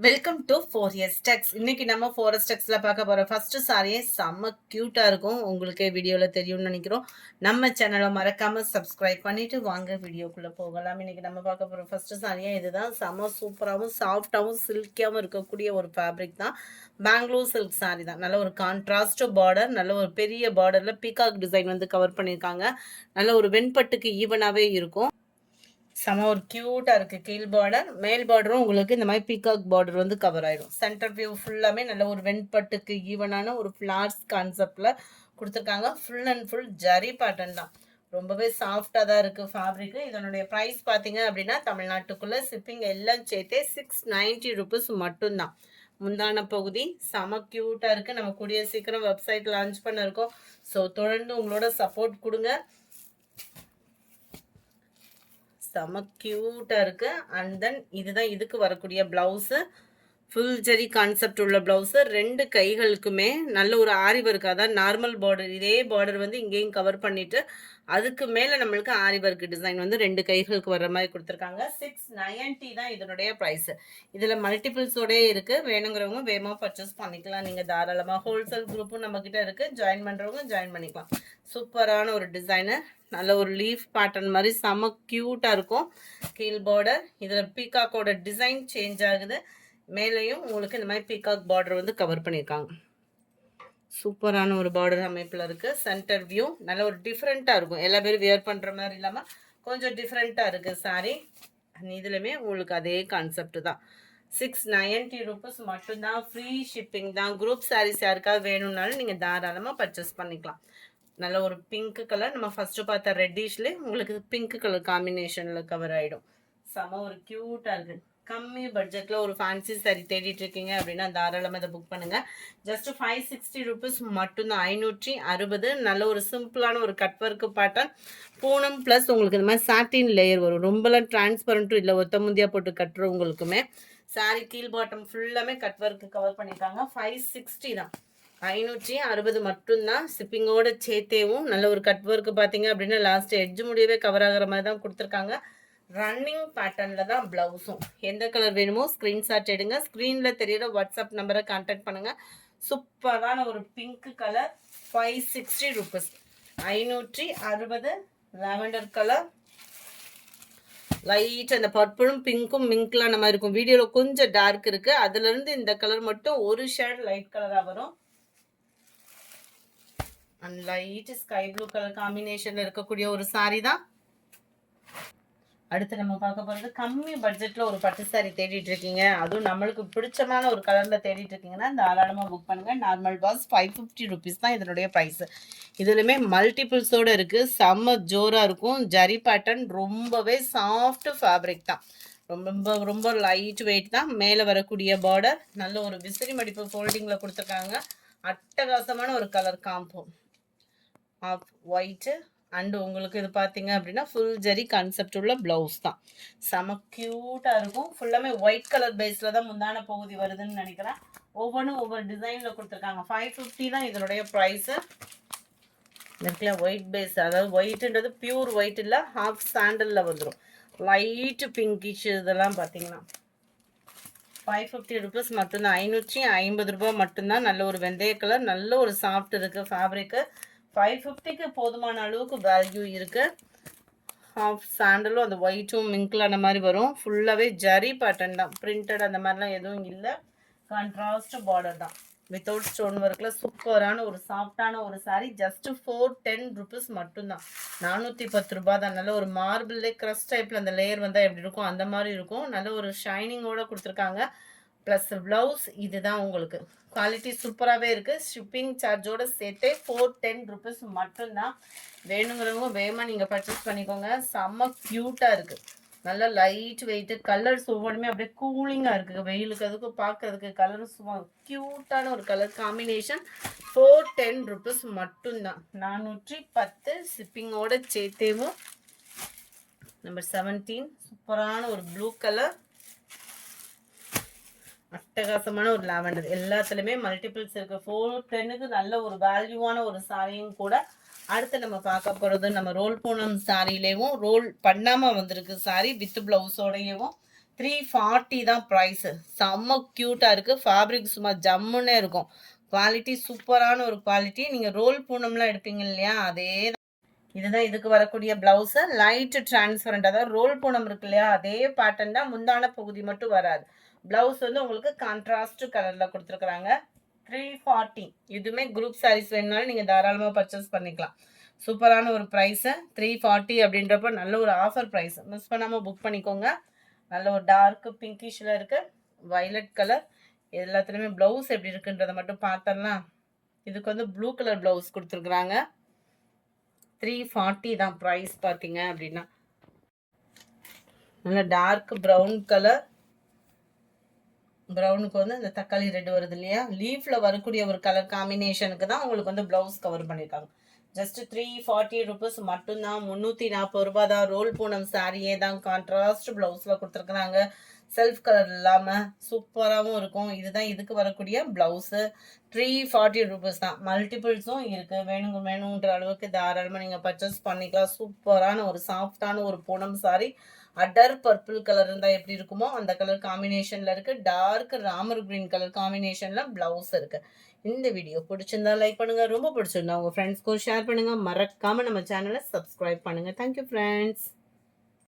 Welcome to 4S Tex. இன்னைக்கு நம்ம 4S Texல பார்க்க போற ஃபர்ஸ்ட் சாரியே செம்ம கியூட்டா இருக்கும். உங்களுக்கே வீடியோல தெரியும்னு நினைக்கிறோம். நம்ம சேனலை மறக்காம சப்ஸ்கிரைப் பண்ணிட்டு வாங்க வீடியோக்குள்ள போகலாம். இன்னைக்கு நம்ம பார்க்க போற ஃபர்ஸ்ட் சாரியே இதுதான். செம்ம சூப்பராகவும் சாஃப்டாகவும் சில்கியாகவும் இருக்கக்கூடிய ஒரு ஃபேப்ரிக் தான். பெங்களூர் சில்க் சாரி தான். நல்ல ஒரு கான்ட்ராஸ்ட் பார்டர், நல்ல ஒரு பெரிய பார்டர்ல பீகாக் டிசைன் வந்து கவர் பண்ணியிருக்காங்க. நல்ல ஒரு வெண்பட்டுக்கு ஈவனாகவே இருக்கும். செம ஒரு க்யூட்டாக இருக்குது. கீழ் பார்டர், மேல் பார்டரும் உங்களுக்கு இந்த மாதிரி பீகாக் பார்டர் வந்து கவர் ஆயிடும். சென்டர் வியூ ஃபுல்லாமே நல்ல ஒரு வெண்பட்டுக்கு ஈவனான ஒரு ஃப்ளார்ஸ் கான்செப்டில் கொடுத்துருக்காங்க. Full and full zari pattern தான். ரொம்பவே சாஃப்டாக தான் இருக்குது ஃபேப்ரிக்கு. இதனுடைய ப்ரைஸ் பார்த்தீங்க அப்படின்னா தமிழ்நாட்டுக்குள்ளே ஷிப்பிங் எல்லாம் சேர்த்தே 690 rupees மட்டும்தான். முந்தான பகுதி செம க்யூட்டாக இருக்குது. நம்ம கூடிய சீக்கிரம் வெப்சைட் லான்ச் பண்ண இருக்கோம். ஸோ தொடர்ந்து உங்களோட சப்போர்ட் கொடுங்க. செம க்யூட்டாக இருக்குது. அண்ட் தென் இதுதான் இதுக்கு வரக்கூடிய ப்ளவுஸு. ஃபுல் ஜரி கான்செப்ட் உள்ள ப்ளவுஸு. ரெண்டு கைகளுக்குமே நல்ல ஒரு ஆரி ஒர்க், அதான் நார்மல் பார்டர், இதே பார்டர் வந்து இங்கேயும் கவர் பண்ணிவிட்டு அதுக்கு மேலே நம்மளுக்கு ஆரி ஒர்க் டிசைன் வந்து ரெண்டு கைகளுக்கு வர்ற மாதிரி கொடுத்துருக்காங்க. 690 தான் இதனுடைய ப்ரைஸு. இதில் மல்டிபிள்ஸோடே இருக்குது. வேணுங்கிறவங்க வேகமாக பர்ச்சேஸ் பண்ணிக்கலாம். நீங்கள் தாராளமாக ஹோல்சேல் குரூப்பும் நம்மக்கிட்ட இருக்குது. ஜாயின் பண்ணுறவங்க ஜாயின் பண்ணிக்கலாம். சூப்பரான ஒரு டிசைனு. நல்ல ஒரு லீஃப் பேட்டர்ன் மாதிரி செம்ம க்யூட்டாக இருக்கும். கீழ் பார்டர், இதில் பீகாக்கோட டிசைன் சேஞ்ச் ஆகுது. மேலேயும் உங்களுக்கு இந்த மாதிரி பீகாக் பார்டர் வந்து கவர் பண்ணியிருக்காங்க. சூப்பரான ஒரு பார்டர் அமைப்பில் இருக்குது. சென்டர் வியூ நல்ல ஒரு டிஃப்ரெண்ட்டாக இருக்கும். எல்லா பேரும் வியர் பண்ணுற மாதிரி இல்லாமல் கொஞ்சம் டிஃப்ரெண்ட்டாக இருக்குது சாரி. இதுலையுமே உங்களுக்கு அதே கான்செப்ட் தான். 690 rupees மட்டும்தான். ஃப்ரீ ஷிப்பிங் தான். குரூப் சாரீஸ் யாருக்காவது வேணும்னாலும் நீங்கள் தாராளமாக பர்ச்சேஸ் பண்ணிக்கலாம். நல்ல ஒரு பிங்க் கலர், நம்ம ஃபஸ்ட்டு பார்த்த ரெட்டிஷ்லேயே உங்களுக்கு பிங்க் கலர் காம்பினேஷனில் கவர் ஆகிடும். செம ஒரு க்யூட்டாக இருக்குது. கம்மி பட்ஜெட்டில் ஒரு ஃபேன்சி சாரி தேடிட்டு இருக்கீங்க அப்படின்னா தாராளமாக இதை புக் பண்ணுங்கள். ஜஸ்ட் 560 rupees மட்டும்தான். 560. நல்ல ஒரு சிம்பிளான ஒரு cut work pattern. Poonam plus உங்களுக்கு இந்த மாதிரி சாட்டின் லேயர் வரும். ரொம்பலாம் டிரான்ஸ்பரண்ட்டும் இல்லை. ஒத்த முந்தியாக போட்டு கட்டுறவங்களுக்குமே சாரி கீழ் பாட்டம் ஃபுல்லாமே கட் ஒர்க்கு கவர் பண்ணியிருக்காங்க. 560 தான். 560 மட்டும்தான். ஷிப்பிங்கோட சேர்த்தேவும் நல்ல ஒரு கட் ஒர்க்கு பார்த்தீங்க அப்படின்னா லாஸ்ட் எட்ஜ் முடியவே கவர் ஆகிற மாதிரி தான் கொடுத்துருக்காங்க. ரன்னிங் பேட்டர்னில் தான் ப்ளவுஸும். எந்த கலர் வேணுமோ ஸ்க்ரீன்ஷாட் எடுங்க. ஸ்க்ரீனில் தெரியிற வாட்ஸ்அப் நம்பரை கான்டாக்ட் பண்ணுங்கள். சூப்பரான ஒரு pink colour. 560 rupees. 560. Lavender colour. Light அந்த பர்பிளும் பிங்க்கும் மிங்க்லாம் நம்ம இருக்கும். வீடியோவில் கொஞ்சம் டார்க் இருக்குது. அதுலேருந்து இந்த கலர் மட்டும் ஒரு ஷேட் லைட் கலராக வரும். And light sky blue colour காம்பினேஷன்ல இருக்கக்கூடிய ஒரு சாரி தான். அடுத்து நம்ம பார்க்க போகிறது கம்மி பட்ஜெட்டில் ஒரு பட்டு சாரி தேடிட்டு இருக்கீங்க, அதுவும் நம்மளுக்கு பிடிச்சமான ஒரு கலரில் தேடிட்டு இருக்கீங்கன்னா தாராளமாக புக் பண்ணுங்கள். நார்மல் பாஸ் 550 rupees தான் இதனுடைய ப்ரைஸு. இதுலையுமே மல்டிபிள்ஸோடு இருக்குது. செம்ம ஜோராக இருக்கும். ஜரி பேட்டர்ன் ரொம்பவே சாஃப்ட் ஃபேப்ரிக் தான். ரொம்ப ரொம்ப லைட் வெயிட் தான். மேலே வரக்கூடிய பார்டர் நல்ல ஒரு விசிறி மடிப்பு ஃபோல்டிங்கில் கொடுத்துருக்காங்க. அட்டகாசமான ஒரு colour combo of white. And உங்களுக்கு இது பார்த்தீங்க அப்படின்னா ஃபுல் ஜரி கான்செப்ட் உள்ள ப்ளவுஸ் தான். செம க்யூட்டாக இருக்கும். ஃபுல்லாமே ஒயிட் கலர் பேஸில் தான் முந்தான பகுதி வருதுன்னு நினைக்கிறேன். ஒவ்வொன்றும் ஒவ்வொரு டிசைனில் கொடுத்துருக்காங்க. 550 தான் இதனுடைய ப்ரைஸு. இருக்குல்ல ஒயிட் பேஸ், அதாவது ஒயிட்டுன்றது பியூர் ஒயிட் இல்லை, ஹாஃப் சாண்டலில் வந்துடும். லைட்டு பிங்கிஷ் இதெல்லாம் பார்த்தீங்கன்னா 550 rupees மட்டும்தான். 550 ரூபாய் மட்டும்தான். நல்ல ஒரு வெந்தய கலர், நல்ல ஒரு சாஃப்ட் இருக்குது ஃபேப்ரிக்கு. 550க்கு போதுமான அளவுக்கு வேல்யூ இருக்குது. ஹாஃப் சாண்டலும் அந்த ஒயிட்டும் மிங்கில் அந்த மாதிரி வரும். ஃபுல்லாகவே ஜரி பேட்டர்ன் தான். பிரிண்டட் அந்த மாதிரிலாம் எதுவும் இல்லை. கான்ட்ராஸ்ட் பார்டர் தான். வித்தவுட் ஸ்டோன் ஒர்க்கில் சூப்பரான ஒரு சாஃப்டான ஒரு சாரீ. ஜஸ்ட்டு 410 rupees மட்டும்தான். 410 ரூபாய் தான். நல்ல ஒரு மார்பிள்லே க்ரஷ் டைப்பில் அந்த லேயர் வந்தால் எப்படி இருக்கும் அந்த மாதிரி இருக்கும். நல்ல ஒரு ஷைனிங்கோடு கொடுத்துருக்காங்க. ப்ளஸ் ப்ளவுஸ் இதுதான் உங்களுக்கு. குவாலிட்டி சூப்பராகவே இருக்குது. ஷிப்பிங் சார்ஜோடு சேர்த்தே 410 rupees மட்டும்தான். வேணுங்கிறவங்க வேகமாக நீங்கள் பர்ச்சேஸ் பண்ணிக்கோங்க. செம்ம க்யூட்டாக இருக்குது. நல்லா லைட் வெயிட்டு. கலர்ஸ் ஒவ்வொன்றுமே அப்படியே கூலிங்காக இருக்குது. வெயிலுக்கு அதுக்கு பார்க்குறதுக்கு கலர் சும்மா க்யூட்டான ஒரு கலர் காம்பினேஷன். 410 rupees மட்டும்தான். 410 ஷிப்பிங்கோடு சேர்த்தேவும். நம்பர் 17 சூப்பரான ஒரு ப்ளூ கலர். அட்டகாசமான ஒரு லாவெண்டர். எல்லாத்துலேயுமே மல்டிபிள்ஸ் இருக்குது. 410க்கு நல்ல ஒரு வேல்யூவான ஒரு சாரியும் கூட. அடுத்து நம்ம பார்க்க போகிறது நம்ம ரோல் பூனம் சாரிலேயும் ரோல் பண்ணாமல் வந்திருக்கு சாரி வித் ப்ளவுஸோடையவும். 340 தான் ப்ரைஸு. செம்ம க்யூட்டாக இருக்குது. ஃபேப்ரிக் சும்மா ஜம்முன்னே இருக்கும். குவாலிட்டி சூப்பரான ஒரு குவாலிட்டி. நீங்கள் ரோல் பூனம்லாம் எடுப்பீங்க இல்லையா, அதே இதுதான் இதுக்கு வரக்கூடிய பிளவுஸு. லைட் டிரான்ஸ்பரண்ட், அதாவது ரோல் பூனம் இருக்கு இல்லையா, அதே பேட்டர்ன் தான். முந்தான பகுதி மட்டும் வராது. பிளவுஸ் வந்து உங்களுக்கு கான்ட்ராஸ்ட் கலரில் கொடுத்துருக்குறாங்க. 340. இதுவுமே குரூப் சாரீஸ் வேணுனாலும் நீங்கள் தாராளமாக பர்ச்சேஸ் பண்ணிக்கலாம். சூப்பரான ஒரு ப்ரைஸு. 340 அப்படின்றப்ப நல்ல ஒரு ஆஃபர் ப்ரைஸ். மிஸ் பண்ணாமல் புக் பண்ணிக்கோங்க. நல்ல ஒரு டார்க் பிங்கிஷில் இருக்குது, வயலட் கலர். எல்லாத்துலேயுமே ப்ளவுஸ் எப்படி இருக்குன்றதை மட்டும் பார்த்தரலாம். இதுக்கு வந்து ப்ளூ கலர் ப்ளவுஸ் கொடுத்துருக்குறாங்க. 340 தான் ப்ரைஸ் பார்த்தீங்க அப்படின்னா. நல்ல டார்க் ப்ரௌன் கலர். ப்ரௌனுக்கு வந்து இந்த தக்காளி ரெட் வருது இல்லையா, லீஃபில் வரக்கூடிய ஒரு கலர் காம்பினேஷனுக்கு தான் உங்களுக்கு வந்து ப்ளவுஸ் கவர் பண்ணியிருக்காங்க. ஜஸ்ட் 340 ருபீஸ் மட்டும்தான். 340 ரூபா தான். ரோல் பூனம் சாரியே தான். கான்ட்ராஸ்ட் ப்ளவுஸில் கொடுத்துருக்குறாங்க. செல்ஃப் கலர் இல்லாமல் சூப்பராகவும் இருக்கும். இதுதான் இதுக்கு வரக்கூடிய ப்ளவுஸு. 340 ருபீஸ் தான். மல்டிபிள்ஸும் இருக்குது. வேணுன்ற அளவுக்கு தாராளமாக நீங்கள் பர்ச்சேஸ் பண்ணிக்கலாம். சூப்பரான ஒரு சாஃப்டான ஒரு பூனம் சாரி. அடர் பர்பிள் கலர் இருந்தால் எப்படி இருக்குமோ அந்த கலர் காம்பினேஷனில் இருக்குது. டார்க் ராமர் கிரீன் கலர் காம்பினேஷனில் ப்ளவுஸ் இருக்குது. இந்த வீடியோ பிடிச்சிருந்தா லைக் பண்ணுங்கள். ரொம்ப பிடிச்சிருந்தா உங்கள் ஃப்ரெண்ட்ஸ்க்கும் ஷேர் பண்ணுங்கள். மறக்காமல் நம்ம சேனலை சப்ஸ்கிரைப் பண்ணுங்கள். Thank you friends.